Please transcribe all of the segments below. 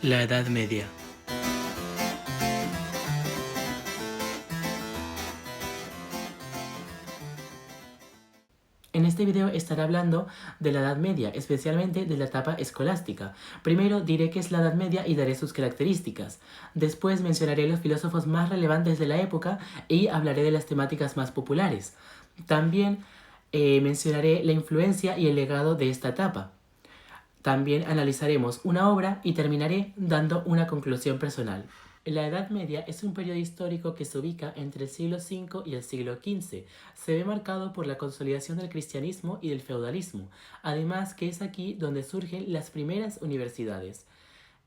La Edad Media. En este video estaré hablando de la Edad Media, especialmente de la etapa escolástica. Primero diré qué es la Edad Media y daré sus características. Después mencionaré los filósofos más relevantes de la época y hablaré de las temáticas más populares. También mencionaré la influencia y el legado de esta etapa. También analizaremos una obra y terminaré dando una conclusión personal. La Edad Media es un periodo histórico que se ubica entre el siglo V y el siglo XV. Se ve marcado por la consolidación del cristianismo y del feudalismo, además que es aquí donde surgen las primeras universidades.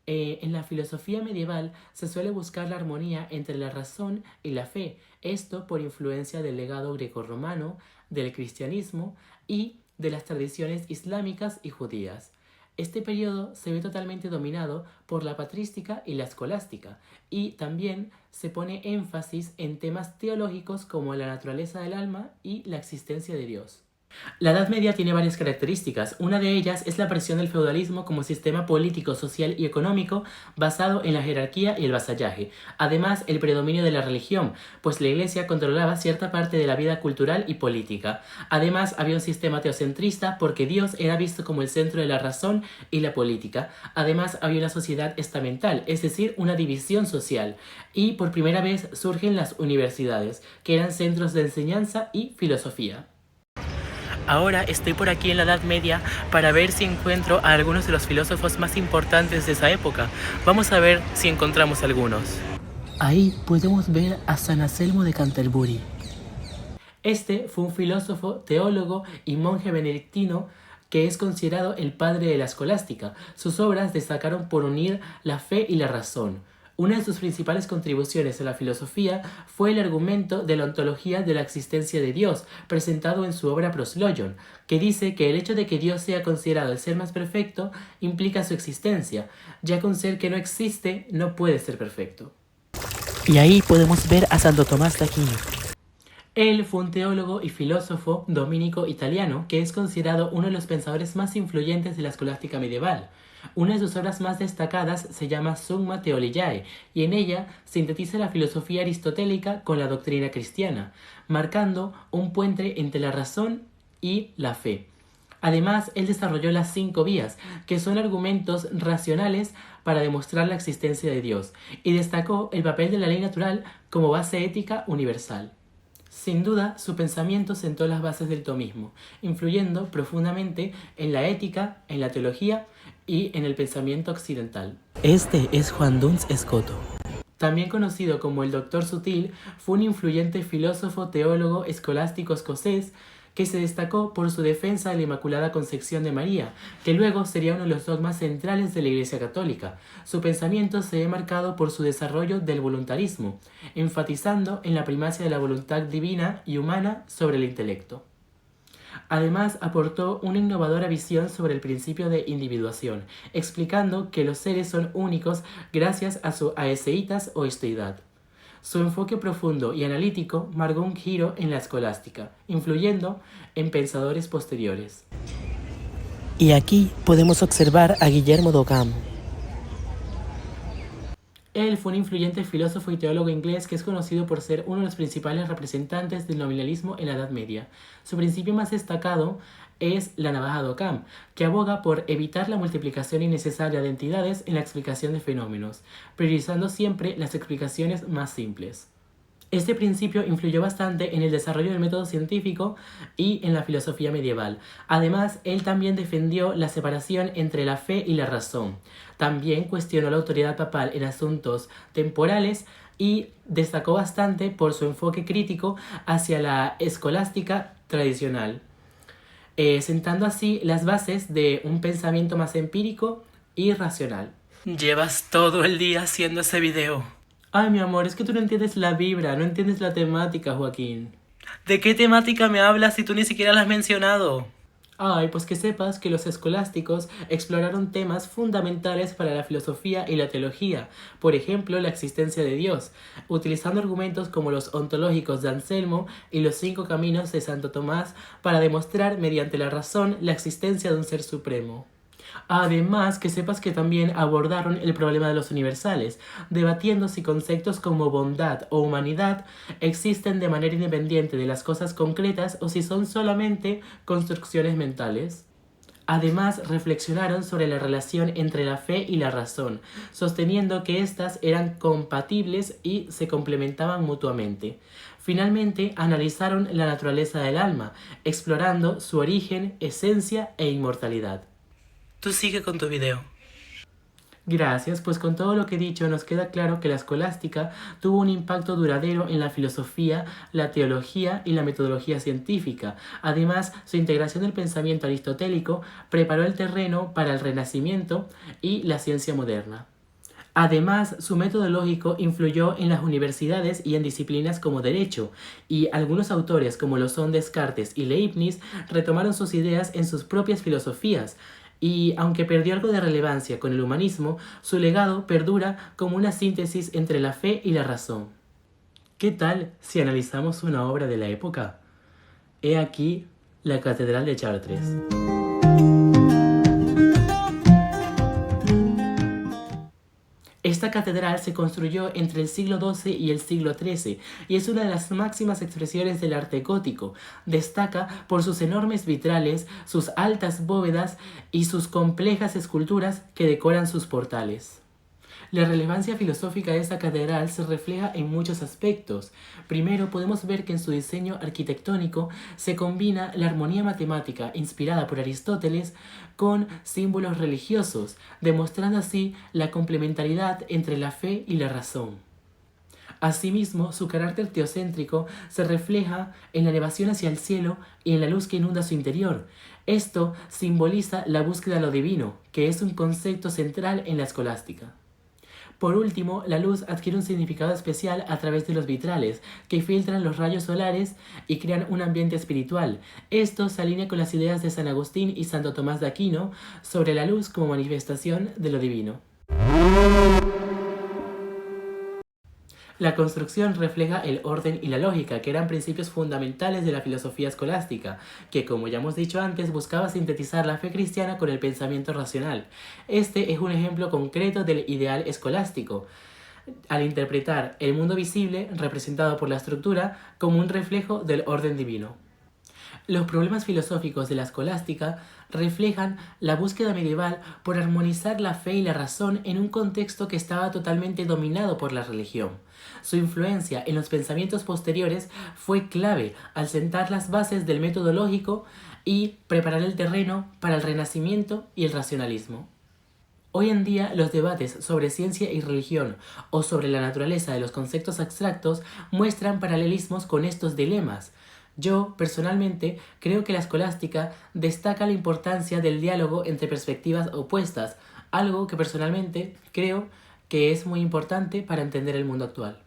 En la filosofía medieval se suele buscar la armonía entre la razón y la fe, esto por influencia del legado grecorromano, del cristianismo y de las tradiciones islámicas y judías. Este periodo se ve totalmente dominado por la patrística y la escolástica, y también se pone énfasis en temas teológicos como la naturaleza del alma y la existencia de Dios. La Edad Media tiene varias características. Una de ellas es la aparición del feudalismo como sistema político, social y económico basado en la jerarquía y el vasallaje. Además, el predominio de la religión, pues la Iglesia controlaba cierta parte de la vida cultural y política. Además, había un sistema teocentrista porque Dios era visto como el centro de la razón y la política. Además, había una sociedad estamental, es decir, una división social. Y por primera vez surgen las universidades, que eran centros de enseñanza y filosofía. Ahora estoy por aquí en la Edad Media para ver si encuentro a algunos de los filósofos más importantes de esa época. Vamos a ver si encontramos algunos. Ahí podemos ver a San Anselmo de Canterbury. Este fue un filósofo, teólogo y monje benedictino que es considerado el padre de la escolástica. Sus obras destacaron por unir la fe y la razón. Una de sus principales contribuciones a la filosofía fue el argumento de la ontología de la existencia de Dios, presentado en su obra Proslogion, que dice que el hecho de que Dios sea considerado el ser más perfecto implica su existencia, ya que un ser que no existe no puede ser perfecto. Y ahí podemos ver a Santo Tomás de Aquino. Él fue un teólogo y filósofo dominico italiano que es considerado uno de los pensadores más influyentes de la escolástica medieval. Una de sus obras más destacadas se llama Summa Theologiae y en ella sintetiza la filosofía aristotélica con la doctrina cristiana, marcando un puente entre la razón y la fe. Además, él desarrolló las 5 vías, que son argumentos racionales para demostrar la existencia de Dios, y destacó el papel de la ley natural como base ética universal. Sin duda, su pensamiento sentó las bases del tomismo, influyendo profundamente en la ética, en la teología y en el pensamiento occidental. Este es Juan Duns Scoto. También conocido como el Doctor Sutil, fue un influyente filósofo, teólogo, escolástico escocés que se destacó por su defensa de la Inmaculada Concepción de María, que luego sería uno de los dogmas centrales de la Iglesia Católica. Su pensamiento se ve marcado por su desarrollo del voluntarismo, enfatizando en la primacia de la voluntad divina y humana sobre el intelecto. Además, aportó una innovadora visión sobre el principio de individuación, explicando que los seres son únicos gracias a su aeseitas o estoidad. Su enfoque profundo y analítico marcó un giro en la escolástica, influyendo en pensadores posteriores. Y aquí podemos observar a Guillermo d'Occam. Él fue un influyente filósofo y teólogo inglés que es conocido por ser uno de los principales representantes del nominalismo en la Edad Media. Su principio más destacado es la navaja de Occam, que aboga por evitar la multiplicación innecesaria de entidades en la explicación de fenómenos, priorizando siempre las explicaciones más simples. Este principio influyó bastante en el desarrollo del método científico y en la filosofía medieval. Además, él también defendió la separación entre la fe y la razón. También cuestionó la autoridad papal en asuntos temporales y destacó bastante por su enfoque crítico hacia la escolástica tradicional, sentando así las bases de un pensamiento más empírico y racional. Llevas todo el día haciendo ese video. Ay, mi amor, es que tú no entiendes la vibra, no entiendes la temática, Joaquín. ¿De qué temática me hablas si tú ni siquiera la has mencionado? Ay, pues que sepas que los escolásticos exploraron temas fundamentales para la filosofía y la teología, por ejemplo, la existencia de Dios, utilizando argumentos como los ontológicos de Anselmo y los 5 caminos de Santo Tomás para demostrar mediante la razón la existencia de un ser supremo. Además, que sepas que también abordaron el problema de los universales, debatiendo si conceptos como bondad o humanidad existen de manera independiente de las cosas concretas o si son solamente construcciones mentales. Además, reflexionaron sobre la relación entre la fe y la razón, sosteniendo que éstas eran compatibles y se complementaban mutuamente. Finalmente, analizaron la naturaleza del alma, explorando su origen, esencia e inmortalidad. Tú sigue con tu video. Gracias, pues con todo lo que he dicho nos queda claro que la escolástica tuvo un impacto duradero en la filosofía, la teología y la metodología científica. Además, su integración del pensamiento aristotélico preparó el terreno para el Renacimiento y la ciencia moderna. Además, su método lógico influyó en las universidades y en disciplinas como derecho, y algunos autores como lo son Descartes y Leibniz retomaron sus ideas en sus propias filosofías, y aunque perdió algo de relevancia con el humanismo, su legado perdura como una síntesis entre la fe y la razón. ¿Qué tal si analizamos una obra de la época? He aquí la Catedral de Chartres. Esta catedral se construyó entre el siglo XII y el siglo XIII y es una de las máximas expresiones del arte gótico. Destaca por sus enormes vitrales, sus altas bóvedas y sus complejas esculturas que decoran sus portales. La relevancia filosófica de esta catedral se refleja en muchos aspectos. Primero, podemos ver que en su diseño arquitectónico se combina la armonía matemática inspirada por Aristóteles con símbolos religiosos, demostrando así la complementariedad entre la fe y la razón. Asimismo, su carácter teocéntrico se refleja en la elevación hacia el cielo y en la luz que inunda su interior. Esto simboliza la búsqueda de lo divino, que es un concepto central en la escolástica. Por último, la luz adquiere un significado especial a través de los vitrales, que filtran los rayos solares y crean un ambiente espiritual. Esto se alinea con las ideas de San Agustín y Santo Tomás de Aquino sobre la luz como manifestación de lo divino. La construcción refleja el orden y la lógica, que eran principios fundamentales de la filosofía escolástica, que, como ya hemos dicho antes, buscaba sintetizar la fe cristiana con el pensamiento racional. Este es un ejemplo concreto del ideal escolástico, al interpretar el mundo visible, representado por la estructura, como un reflejo del orden divino. Los problemas filosóficos de la escolástica reflejan la búsqueda medieval por armonizar la fe y la razón en un contexto que estaba totalmente dominado por la religión. Su influencia en los pensamientos posteriores fue clave al sentar las bases del método lógico y preparar el terreno para el Renacimiento y el racionalismo. Hoy en día, los debates sobre ciencia y religión o sobre la naturaleza de los conceptos abstractos muestran paralelismos con estos dilemas. Yo, personalmente, creo que la escolástica destaca la importancia del diálogo entre perspectivas opuestas, algo que personalmente creo que es muy importante para entender el mundo actual.